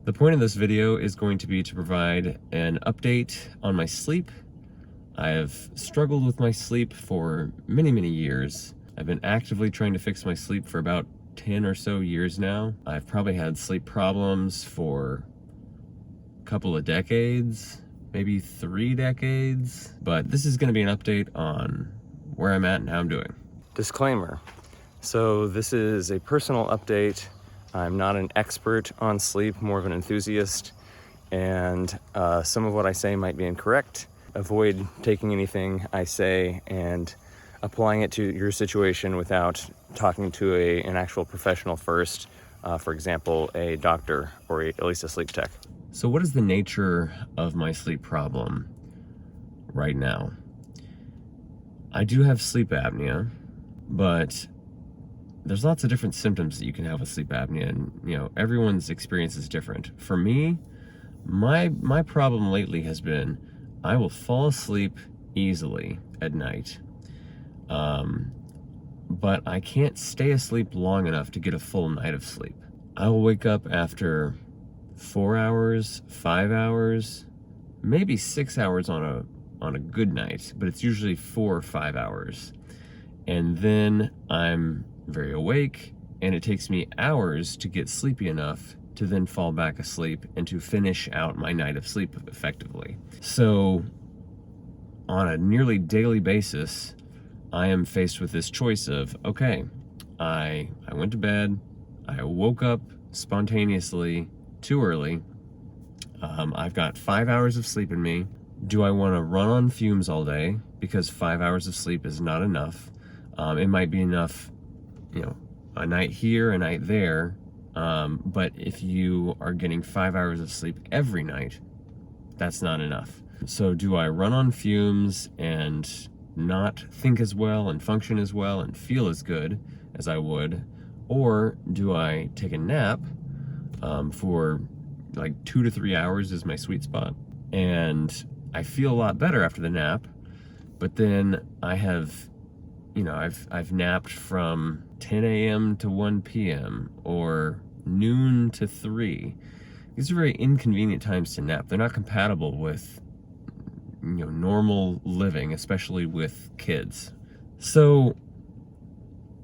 The point of this video is going to be to provide an update on my sleep. I have struggled with my sleep for many years. I've been actively trying to fix my sleep for about 10 or so years now. I've probably had sleep problems for a couple of decades, maybe 3 decades, but this is going to be an update on where I'm at and how I'm doing. Disclaimer. So this is a personal update. I'm not an expert on sleep, more of an enthusiast, and some of what I say might be incorrect. Avoid taking anything I say and applying it to your situation without talking to an actual professional first, for example, a doctor or at least a sleep tech. So what is the nature of my sleep problem right now? I do have sleep apnea, but there's lots of different symptoms that you can have with sleep apnea, and everyone's experience is different. For me, my problem lately has been I will fall asleep easily at night, but I can't stay asleep long enough to get a full night of sleep. I will wake up after 4 hours, 5 hours, maybe 6 hours on a good night, but it's usually 4 or 5 hours. And then I'm very awake, and it takes me hours to get sleepy enough to then fall back asleep and to finish out my night of sleep effectively. So on a nearly daily basis, I am faced with this choice of, okay, I went to bed, I woke up spontaneously too early, I've got 5 hours of sleep in me. Do I want to run on fumes all day because 5 hours of sleep is not enough? It might be enough, a night here, a night there, but if you are getting 5 hours of sleep every night, that's not enough. So do I run on fumes and not think as well and function as well and feel as good as I would, or do I take a nap for like 2 to 3 hours is my sweet spot, and I feel a lot better after the nap, but then I have I've napped from 10 a.m. to 1 p.m. or noon to 3. These are very inconvenient times to nap. They're not compatible with normal living, especially with kids. So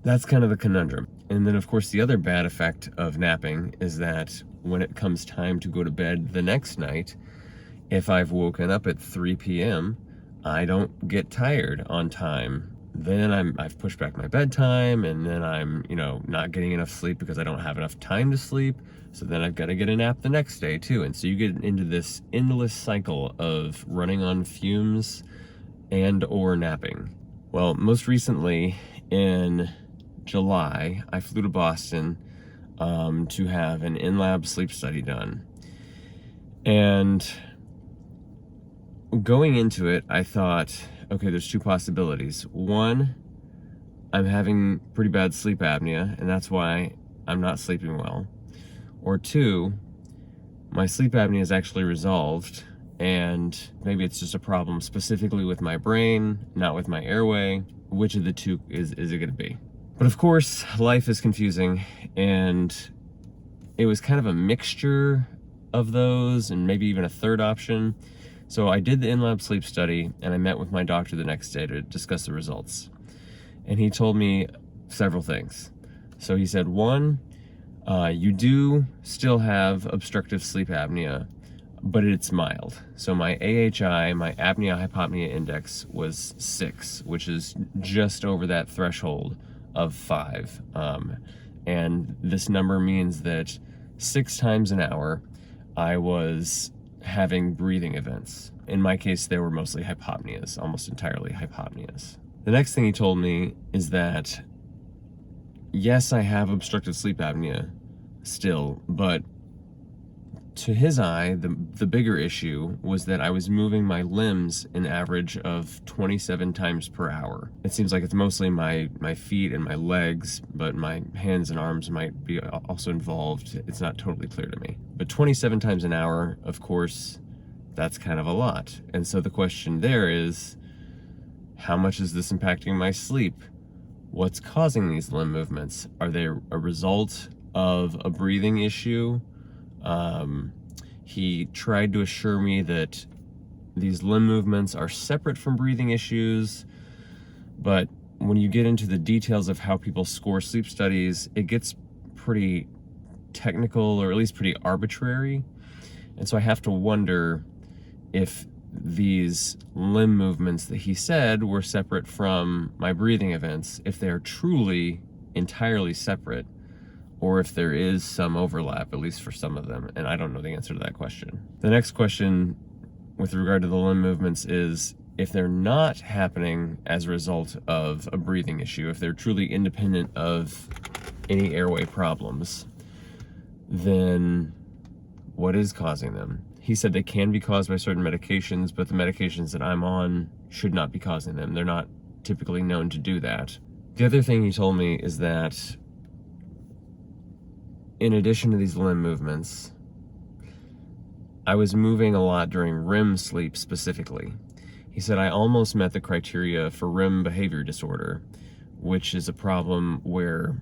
that's kind of the conundrum. And then of course the other bad effect of napping is that when it comes time to go to bed the next night, if I've woken up at 3 p.m., I don't get tired on time. Then I've pushed back my bedtime, and then I'm, not getting enough sleep because I don't have enough time to sleep. So then I've got to get a nap the next day too. And so you get into this endless cycle of running on fumes and or napping. Well, most recently in July, I flew to Boston to have an in-lab sleep study done. And going into it, I thought, okay, there's 2 possibilities. One, I'm having pretty bad sleep apnea, and that's why I'm not sleeping well. Or 2, my sleep apnea is actually resolved, and maybe it's just a problem specifically with my brain, not with my airway. Which of the 2 is it going to be? But of course, life is confusing, and it was kind of a mixture of those, and maybe even a third option. So I did the in-lab sleep study, and I met with my doctor the next day to discuss the results. And he told me several things. So he said, 1, you do still have obstructive sleep apnea, but it's mild. So my AHI, my apnea-hypopnea index, was 6, which is just over that threshold of 5. And this number means that 6 times an hour, I was having breathing events. In my case, they were mostly hypopneas, almost entirely hypopneas. The next thing he told me is that, yes, I have obstructive sleep apnea still, but to his eye, the bigger issue was that I was moving my limbs an average of 27 times per hour. It seems like it's mostly my feet and my legs, but my hands and arms might be also involved. It's not totally clear to me. But 27 times an hour, of course, that's kind of a lot. And so the question there is, how much is this impacting my sleep? What's causing these limb movements? Are they a result of a breathing issue? He tried to assure me that these limb movements are separate from breathing issues, but when you get into the details of how people score sleep studies, it gets pretty technical, or at least pretty arbitrary. And so I have to wonder if these limb movements that he said were separate from my breathing events, if they're truly entirely separate, or if there is some overlap, at least for some of them. And I don't know the answer to that question. The next question with regard to the limb movements is, if they're not happening as a result of a breathing issue, if they're truly independent of any airway problems, then what is causing them? He said they can be caused by certain medications, but the medications that I'm on should not be causing them. They're not typically known to do that. The other thing he told me is that in addition to these limb movements, I was moving a lot during REM sleep specifically. He said I almost met the criteria for REM behavior disorder, which is a problem where,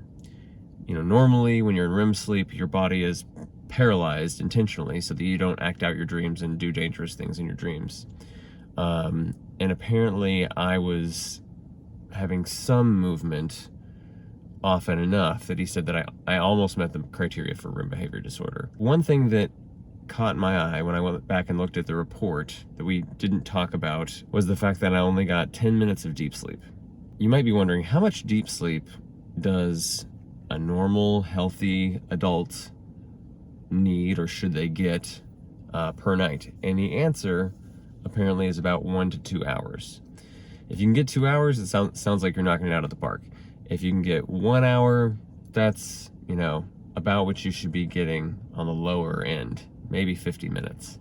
normally when you're in REM sleep, your body is paralyzed intentionally so that you don't act out your dreams and do dangerous things in your dreams. And apparently I was having some movement often enough that he said that I almost met the criteria for REM behavior disorder. One thing that caught my eye when I went back and looked at the report that we didn't talk about was the fact that I only got 10 minutes of deep sleep. You might be wondering, how much deep sleep does a normal, healthy adult need, or should they get per night? And the answer apparently is about 1 to 2 hours. If you can get 2 hours, it sounds like you're knocking it out of the park. If you can get 1 hour, that's, about what you should be getting on the lower end, maybe 50 minutes.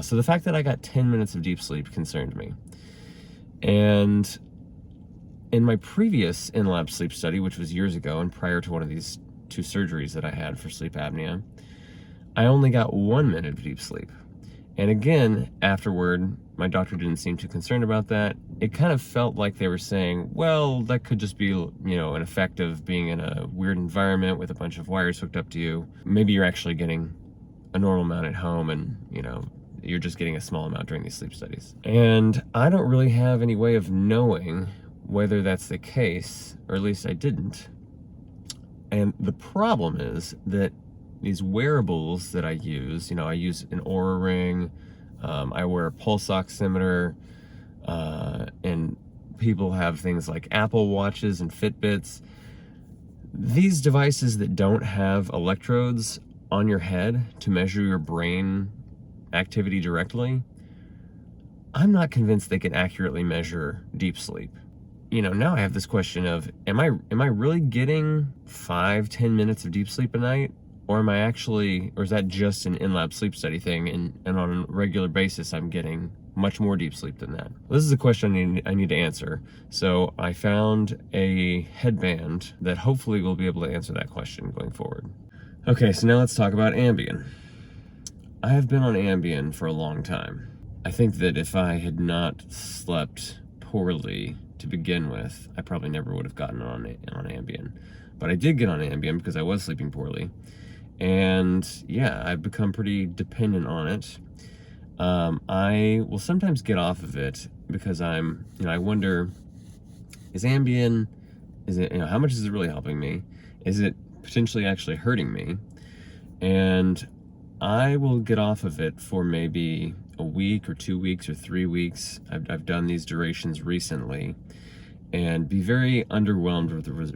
So the fact that I got 10 minutes of deep sleep concerned me. And in my previous in-lab sleep study, which was years ago and prior to one of these 2 surgeries that I had for sleep apnea, I only got 1 minute of deep sleep. And again, afterward, my doctor didn't seem too concerned about that. It kind of felt like they were saying, well, that could just be, an effect of being in a weird environment with a bunch of wires hooked up to you. Maybe you're actually getting a normal amount at home and, you're just getting a small amount during these sleep studies. And I don't really have any way of knowing whether that's the case, or at least I didn't. And the problem is that these wearables that I use, I use an Oura Ring, I wear a pulse oximeter, and people have things like Apple Watches and Fitbits. These devices that don't have electrodes on your head to measure your brain activity directly, I'm not convinced they can accurately measure deep sleep. Now I have this question of, am I really getting 5-10 minutes of deep sleep a night? Or is that just an in-lab sleep study thing, and on a regular basis I'm getting much more deep sleep than that? This is a question I need to answer. So I found a headband that hopefully will be able to answer that question going forward. Okay, so now let's talk about Ambien. I have been on Ambien for a long time. I think that if I had not slept poorly to begin with, I probably never would have gotten on Ambien. But I did get on Ambien because I was sleeping poorly. And yeah, I've become pretty dependent on it. I will sometimes get off of it because I wonder, is Ambien, how much is it really helping me? Is it potentially actually hurting me? And I will get off of it for maybe a week or 2 weeks or 3 weeks. I've done these durations recently and be very underwhelmed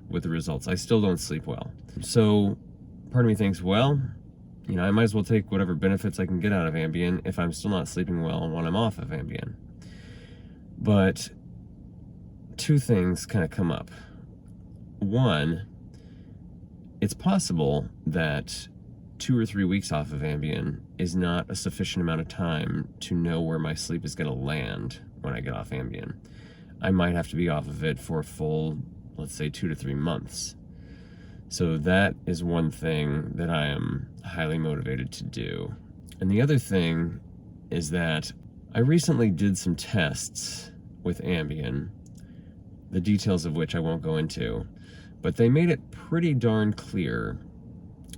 with the results. I still don't sleep well. So part of me thinks, well, I might as well take whatever benefits I can get out of Ambien if I'm still not sleeping well when I'm off of Ambien. But 2 things kind of come up. One, it's possible that 2 or 3 weeks off of Ambien is not a sufficient amount of time to know where my sleep is going to land when I get off Ambien. I might have to be off of it for a full, let's say, 2 to 3 months. So that is one thing that I am highly motivated to do. And the other thing is that I recently did some tests with Ambien, the details of which I won't go into, but they made it pretty darn clear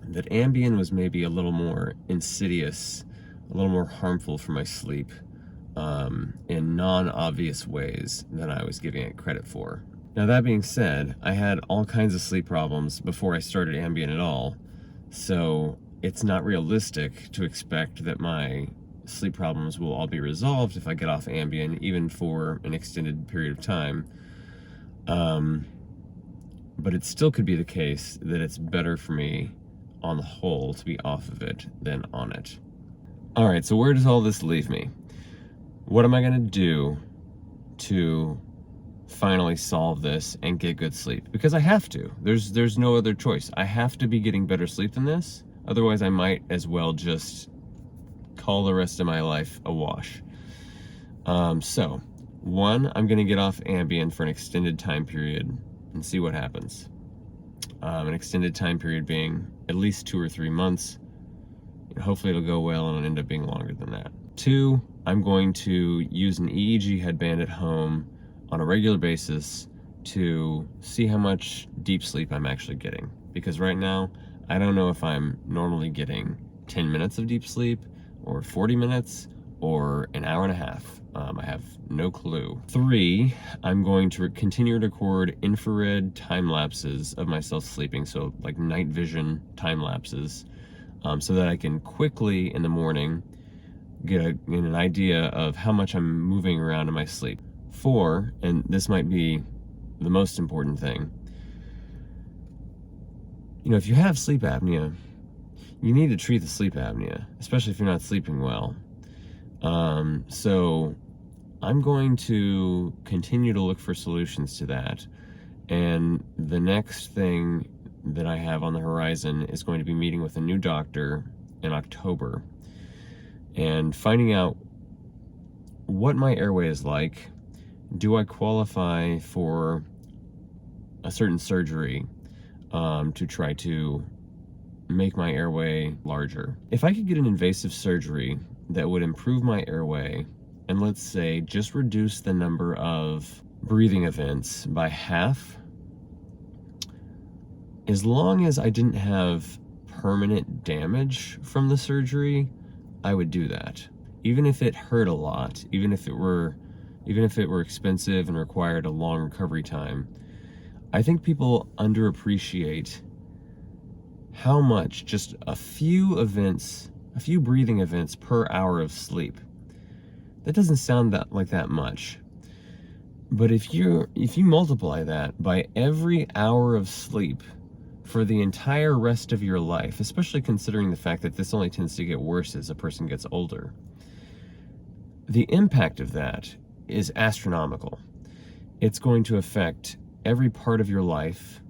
that Ambien was maybe a little more insidious, a little more harmful for my sleep in non-obvious ways than I was giving it credit for. Now, that being said, I had all kinds of sleep problems before I started Ambien at all, so it's not realistic to expect that my sleep problems will all be resolved if I get off Ambien, even for an extended period of time. But it still could be the case that it's better for me on the whole to be off of it than on it. All right, so where does all this leave me? What am I gonna do to finally solve this and get good sleep? Because I have to. There's no other choice. I have to be getting better sleep than this. Otherwise, I might as well just call the rest of my life a wash. So, one, I'm gonna get off Ambien for an extended time period and see what happens. An extended time period being at least 2 or 3 months. Hopefully it'll go well and it'll end up being longer than that. Two, I'm going to use an EEG headband at home on a regular basis to see how much deep sleep I'm actually getting. Because right now, I don't know if I'm normally getting 10 minutes of deep sleep or 40 minutes or an hour and a half. I have no clue. Three, I'm going to continue to record infrared time lapses of myself sleeping, so like night vision time lapses, so that I can quickly in the morning get an idea of how much I'm moving around in my sleep. Four, and this might be the most important thing, if you have sleep apnea, you need to treat the sleep apnea, especially if you're not sleeping well. So I'm going to continue to look for solutions to that. And the next thing that I have on the horizon is going to be meeting with a new doctor in October and finding out what my airway is like. Do I qualify for a certain surgery to try to make my airway larger? If I could get an invasive surgery that would improve my airway and, let's say, just reduce the number of breathing events by half, as long as I didn't have permanent damage from the surgery, I would do that. Even if it hurt a lot, even if it were expensive and required a long recovery time, I think people underappreciate how much just a few breathing events per hour of sleep. That doesn't sound like that much. But if you multiply that by every hour of sleep for the entire rest of your life, especially considering the fact that this only tends to get worse as a person gets older, the impact of that is astronomical. It's going to affect every part of your life.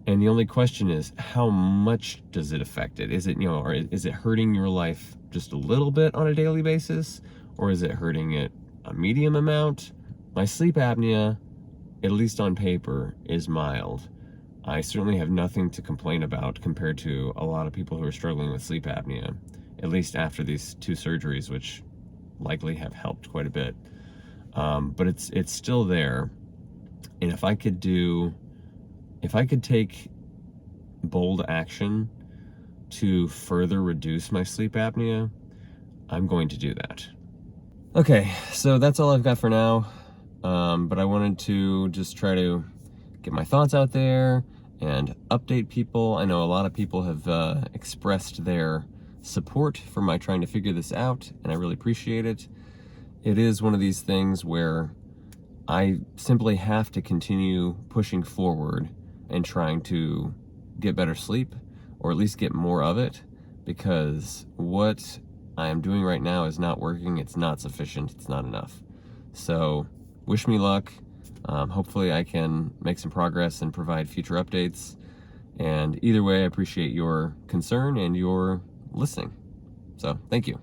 And the only question is, how much does it affect it? Is it, or is it hurting your life just a little bit on a daily basis? Or is it hurting it a medium amount? My sleep apnea, at least on paper, is mild. I certainly have nothing to complain about compared to a lot of people who are struggling with sleep apnea, at least after these 2 surgeries, which likely have helped quite a bit. But it's still there. And if I could take bold action to further reduce my sleep apnea, I'm going to do that. Okay, so that's all I've got for now. But I wanted to just try to get my thoughts out there and update people. I know a lot of people have expressed their support for my trying to figure this out, and I really appreciate it. It is one of these things where I simply have to continue pushing forward and trying to get better sleep, or at least get more of it, because what I am doing right now is not working. It's not sufficient. It's not enough. So wish me luck. Hopefully I can make some progress and provide future updates. And either way, I appreciate your concern and your listening. So thank you.